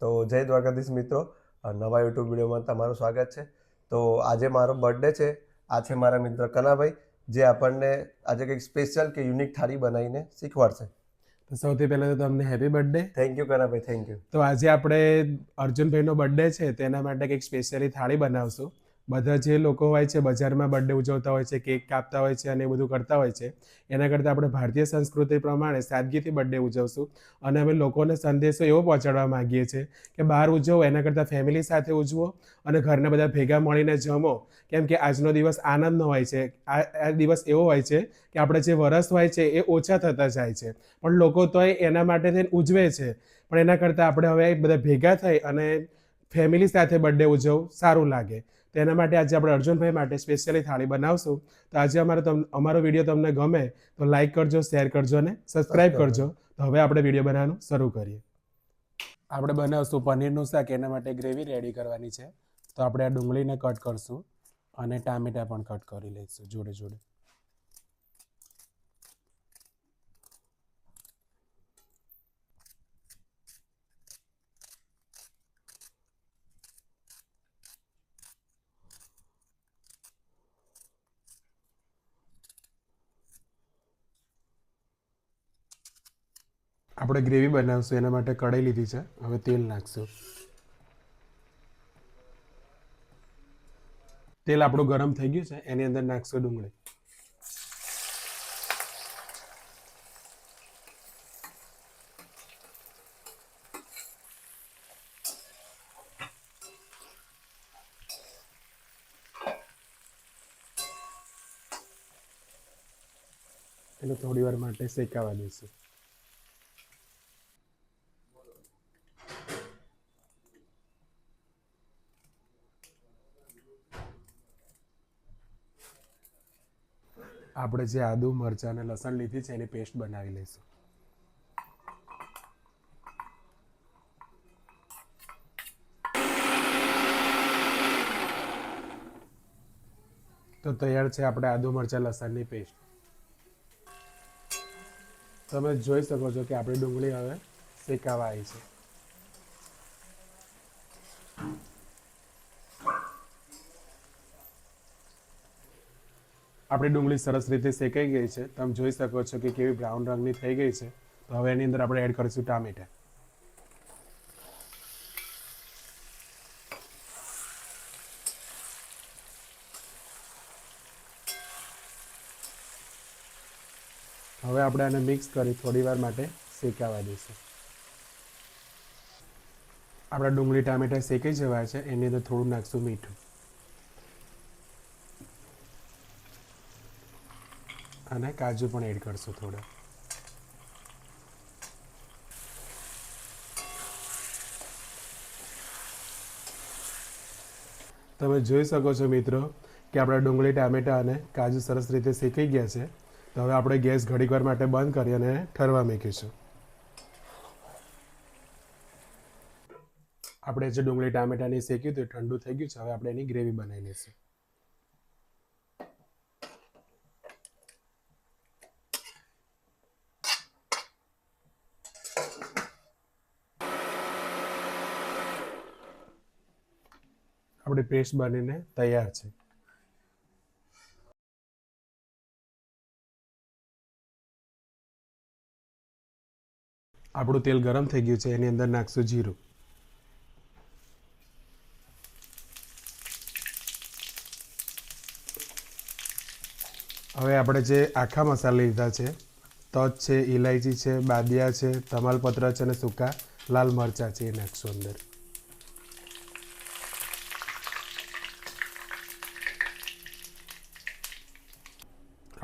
તો જય દ્વારકાધીશ મિત્રો, નવા યુટ્યુબ વિડીયોમાં તમારું સ્વાગત છે. તો આજે મારો બર્થડે છે. આ છે મારા મિત્ર કનાભાઈ, જે આપણને આજે કંઈક સ્પેશિયલ કે યુનિક થાળી બનાવીને શીખવાડશે. તો સૌથી પહેલાં તો તમને happy birthday. Thank you Kanabhai, thank you. તો આજે આપણે અર્જુનભાઈનો બર્થડે છે તેના માટે કંઈક સ્પેશિયલી થાળી બનાવશું. બધા જે લોકો હોય છે બજારમાં બર્થડે ઉજવતા હોય છે, કેક કાપતા હોય છે અને એ બધું કરતા હોય છે, એના કરતાં આપણે ભારતીય સંસ્કૃતિ પ્રમાણે સાદગીથી બર્થડે ઉજવશું. અને અમે લોકોને સંદેશો એવો પહોંચાડવા માગીએ છીએ કે બહાર ઉજવો એના કરતાં ફેમિલી સાથે ઉજવો અને ઘરના બધા ભેગા મળીને જમો. કેમ કે આજનો દિવસ આનંદનો હોય છે. આ દિવસ એવો હોય છે કે આપણે જે વરસ હોય છે એ ઓછા થતા જાય છે, પણ લોકો તોય એના માટે થઈને ઉજવે છે. પણ એના કરતાં આપણે હવે બધા ભેગા થઈ અને ફેમિલી સાથે બર્થડે ઉજવવું સારું લાગે. તો એના માટે આજે આપણે અર્જુનભાઈ માટે સ્પેશિયલી થાળી બનાવશું. તો આજે અમારો વિડીયો તમને ગમે તો લાઈક કરજો, શેર કરજો અને સબસ્ક્રાઈબ કરજો. તો હવે આપણે વિડીયો બનાવવાનું શરૂ કરીએ. આપણે બનાવશું પનીરનું શાક. એના માટે ગ્રેવી રેડી કરવાની છે. તો આપણે આ ડુંગળીને કટ કરશું અને ટામેટા પણ કટ કરી લઈશું જોડે જોડે. આપણે ગ્રેવી બનાવશું એના માટે કઢાઈ લીધી છે. હવે તેલ નાખશું. તેલ આપણું ગરમ થઈ ગયું છે, એની અંદર નાખશું ડુંગળી. એને થોડી વાર માટે શેકાવા દઈશું. આપણે જે આદુ, મરચાં અને લસણ લીધી છે એની પેસ્ટ બનાવી લઈશું. તો તૈયાર છે આપણે આદુ, મરચાં, લસણની પેસ્ટ. તમે જોઈ શકો છો કે આપણી ડુંગળી હવે શેકાવા આવી છે. આપણી ડુંગળી સરસ રીતે શેકાઈ ગઈ છે. તમે જોઈ શકો છો કે કેવી બ્રાઉન રંગની થઈ ગઈ છે. તો હવે એની અંદર આપણે એડ કરીશું ટામેટા. હવે આપણે આને મિક્સ કરી થોડી વાર માટે શેકાવા દઈશું. આપણા ડુંગળી ટામેટા શેકાઈ જવાય છે. એની અંદર થોડું નાખશું મીઠું અને કાજુ પણ એડ કરશું થોડા. તમે જોઈ શકો છો મિત્રો કે આપણા ડુંગળી, ટામેટા અને કાજુ સરસ રીતે શેકાઈ ગયા છે. તો હવે આપણે ગેસ ઘડીક વાર માટે બંધ કરી અને ઠરવા મૂકીશું. આપણે જે ડુંગળી ટામેટાની શેક્યું હતું ઠંડુ થઈ ગયું છે. હવે આપણે એની ગ્રેવી બનાવી લઈશું. આપણી પેસ્ટ બનીને તૈયાર છે. આપણું તેલ ગરમ થઈ ગયું છે. એની અંદર નાખશું જીરું. હવે આપણે જે આખા મસાલા લીધા છે, તજ છે, ઇલાયચી છે, બાદિયા છે, તમાલપત્ર છે અને સૂકા લાલ મરચાં છે, એ નાખશું અંદર.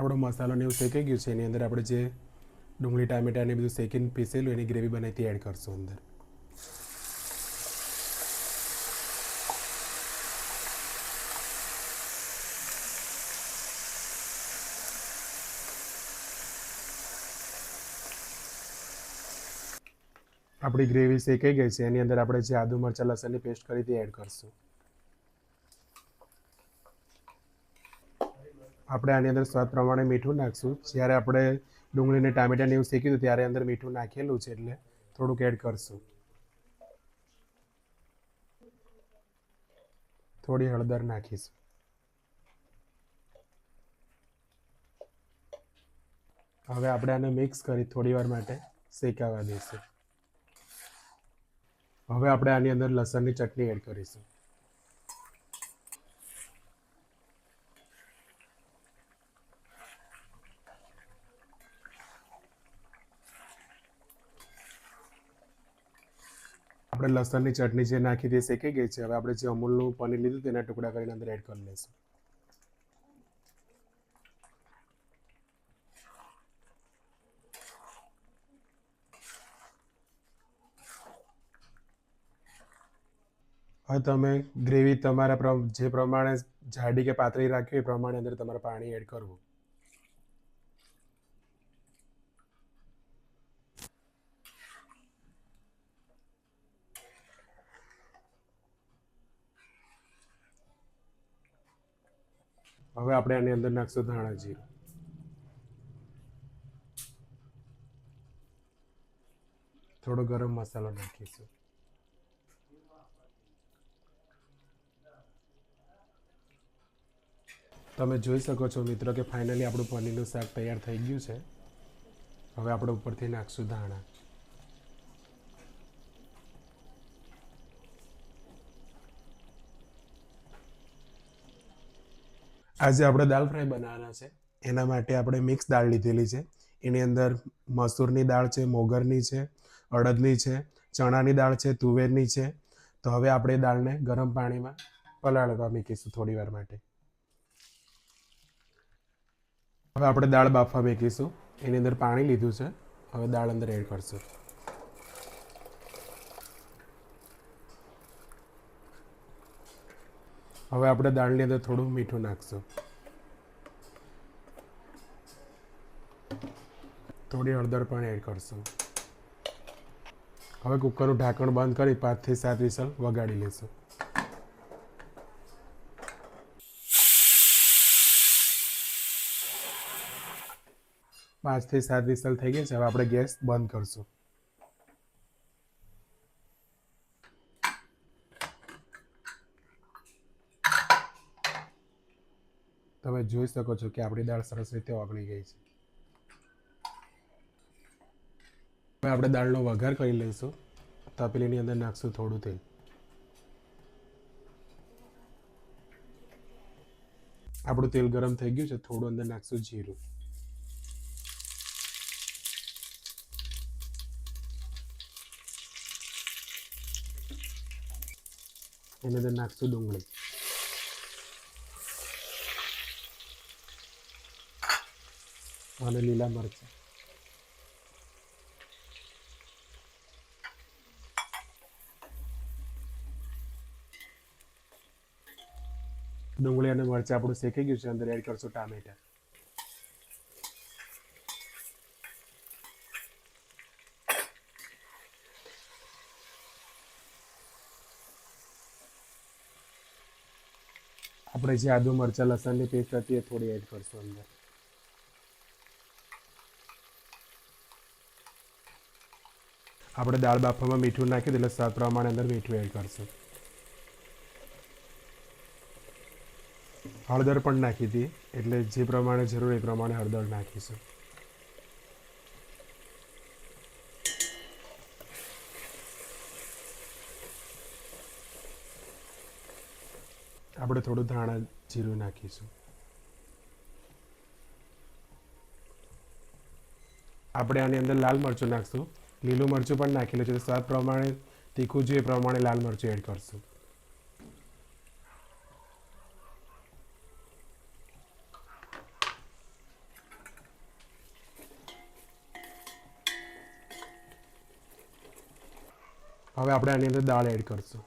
આપણો મસાલો ને એવું શેકાઈ ગયું છે. એની અંદર આપણે જે ડુંગળી, ટામેટા ને બધું શેકીને પીસેલું એની ગ્રેવી બનાવી એડ કરશું અંદર. આપણી ગ્રેવી શેકાઈ ગઈ છે. એની અંદર આપણે જે આદુ, મરચાં, લસણની પેસ્ટ કરી તે એડ કરશું. આપણે આની અંદર સ્વાદ પ્રમાણે મીઠું નાખશું. જ્યારે આપણે ડુંગળીને ટામેટાને એવું શેક્યું ત્યારે અંદર મીઠું નાખેલું છે એટલે થોડુંક એડ કરશું. થોડી હળદર નાખીશું. હવે આપણે આને મિક્સ કરી થોડી વાર માટે શેકાવા દઈશું. હવે આપણે આની અંદર લસણની ચટણી એડ કરીશું. આપણે લસણની ચટણી જે નાખી તે શેકાઈ ગઈ છે. હવે આપણે જે અમૂલનું પનીર લીધું તેના ટુકડા કરીને અંદર એડ કરી લઈશું. હવે તમે ગ્રેવી તમારા જે પ્રમાણે જાડી કે પાતળી રાખવી એ પ્રમાણે અંદર તમારે પાણી એડ કરવું. હવે આપણે આની અંદર નાખશું ધાણા જીરું. થોડો ગરમ મસાલો નાખીશું. તમે જોઈ શકો છો મિત્રો કે ફાઇનલી આપણું પનીરનું શાક તૈયાર થઈ ગયું છે. હવે આપણે ઉપરથી નાખશું ધાણા. આજે આપણે દાળ ફ્રાય બનાવવાના છે. એના માટે આપણે મિક્સ દાળ લીધેલી છે. એની અંદર મસૂરની દાળ છે, મોગરની છે, અડદની છે, ચણાની દાળ છે, તુવેરની છે. તો હવે આપણે દાળને ગરમ પાણીમાં પલાળવા મૂકીશું થોડી વાર માટે. હવે આપણે દાળ બાફવા મૂકીશું. એની અંદર પાણી લીધું છે. હવે દાળ અંદર એડ કરશું. હવે આપણે દાળની અંદર થોડું મીઠું નાખશું. થોડી હળદર પણ એડ કરશું. હવે કુકરનું ઢાંકણ બંધ કરી 5 થી 7 વિસલ વગાડી લઈશું. 5 થી 7 વિસલ થઈ ગઈ છે. હવે આપણે ગેસ બંધ કરશું. તમે જોઈ શકો છો કે આપણી દાળ સરસ રીતે ઓગળી ગઈ છે. હવે આપણે દાળનો વઘાર કરી લઈશું. તપેલીની અંદર નાખશું થોડું તેલ. આપણું તેલ ગરમ થઈ ગયું છે. થોડું અંદર નાખશું જીરું. એની અંદર નાખશું ડુંગળી. અને લીલા મરચાં. ડુંગળી અને મરચાં આપણું શેકાઈ ગયું છે. અંદર એડ કરશું ટામેટા. આપણે જે આદુ મરચાં લસણની પેસ્ટ હતી એ થોડી એડ કરશું અંદર. આપણે દાળ બાફવામાં મીઠું નાખી એટલે સ્વાદ પ્રમાણે અંદર મીઠું એડ કરશું. હળદર પણ નાખી હતી એટલે જે પ્રમાણે જરૂર એ પ્રમાણે હળદર નાખીશું. આપણે થોડું ધાણા જીરું નાખીશું. આપણે આની અંદર લાલ મરચું નાખશું. લીલું મરચું પણ નાખેલું છે. સ્વાદ પ્રમાણે તીખું જોઈએ એ પ્રમાણે લાલ મરચું એડ કરશું. હવે આપણે આની અંદર દાળ એડ કરશું.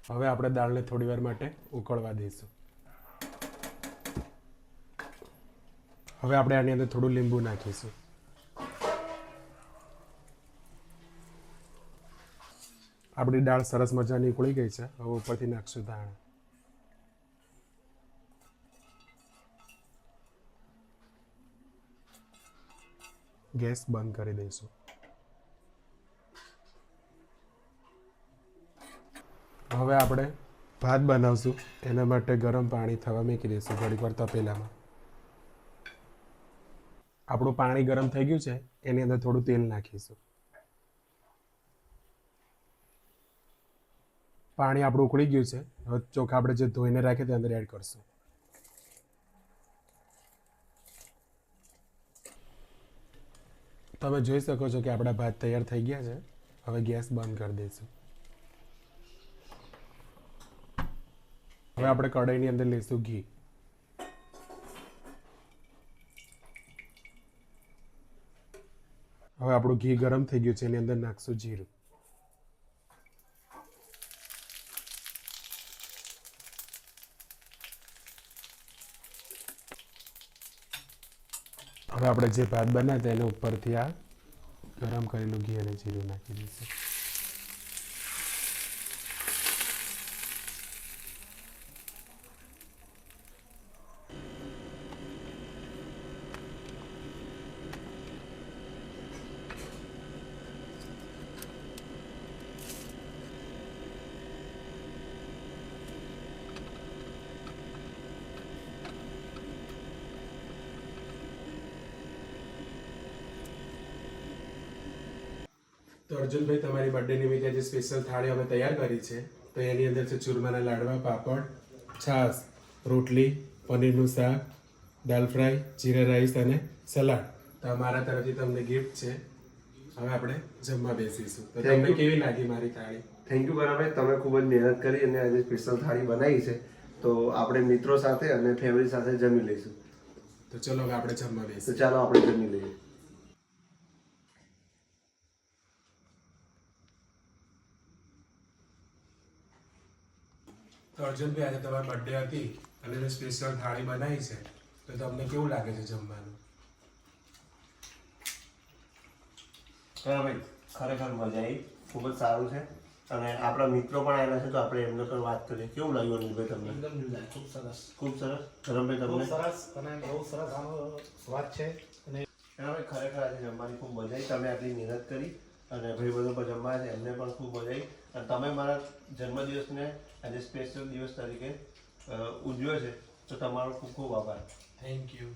હવે આપણે દાળને થોડી વાર માટે ઉકળવા દઈશું. હવે આપણે આની અંદર થોડું લીંબુ નાખીશું. આપણી દાળ સરસ મજાની ઉકળી ગઈ છે. હવે ઉપરથી નાખશું ધાણા. ગેસ બંધ કરી દઈશું. હવે આપણે ભાત બનાવશું. એના માટે ગરમ પાણી થવા મૂકી દઈશું ઘડીક વાર તપેલામાં. આપણું પાણી ગરમ થઈ ગયું છે, એની અંદર થોડું તેલ નાખીશું. પાણી આપણું ઉકળી ગયું છે. હવે ચોખા આપણે જે ધોઈને રાખીએ તે અંદર એડ કરશું. તમે જોઈ શકો છો કે આપણા ભાત તૈયાર થઈ ગયા છે. હવે ગેસ બંધ કરી દઈશું. હવે આપણે કઢાઈની અંદર લઈશું ઘી. હવે આપણું ઘી ગરમ થઈ ગયું છે, એની અંદર નાખશું જીરું. હવે આપણે જે ભાત બનાવ્યા એના ઉપરથી આ ગરમ કરેલું ઘી અને જીરું નાખી દઈશું. તો અર્જુનભાઈ, તમારી બર્થડે નિમિત્તે જે સ્પેશિયલ થાળી અમે તૈયાર કરી છે, તો એની અંદર છે ચૂરમાના લાડવા, પાપડ, છાશ, રોટલી, પનીરનું શાક, દાલ ફ્રાય, જીરા રાઈસ અને સલાડ. તો મારા તરફથી તમને ગિફ્ટ છે. હવે આપણે જમવા બેસીશું. તો તમને કેવી લાગી મારી થાળી? થેન્ક યુ કનાભાઈ, તમે ખૂબ જ મહેનત કરી અને આજે સ્પેશિયલ થાળી બનાવી છે. તો આપણે મિત્રો સાથે અને ફેમિલી સાથે જમી લઈશું. તો ચલો હવે આપણે જમવા તો બેસીએ. ચાલો આપણે જમી લઈએ. તો અર્જુનભાઈ, આજે તમારી બર્થડે હતી અને મેં સ્પેશિયલ થાળી બનાવી છે, તો તમને કેવું લાગે છે જમવાનું? કનાભાઈ, ખરેખર મજા આવી, ખૂબ જ સારું છે. અને આપણા મિત્રો પણ આવેલા છે, તો આપણે એમને પણ વાત કરીએ. કેવું લાગ્યું અનિલભાઈ તમને? એકદમ જોરદાર, ખૂબ સરસ, ખૂબ સરસ. ધરમભાઈ, બહુ તમને? સરસ અને બહુ સરસ આનો સ્વાદ છે. અને કનાભાઈ, ખરેખર આજે જમવાની ખૂબ મજા આવી. તમે આટલી મહેનત કરી અને ભાઈબંધો પર જમવા છે, એમને પણ ખૂબ મજા આવી. અને તમે મારા જન્મદિવસને આજે સ્પેશિયલ દિવસ તરીકે ઉજવ્યો છે, તો તમારો ખૂબ ખૂબ આભાર. Thank you.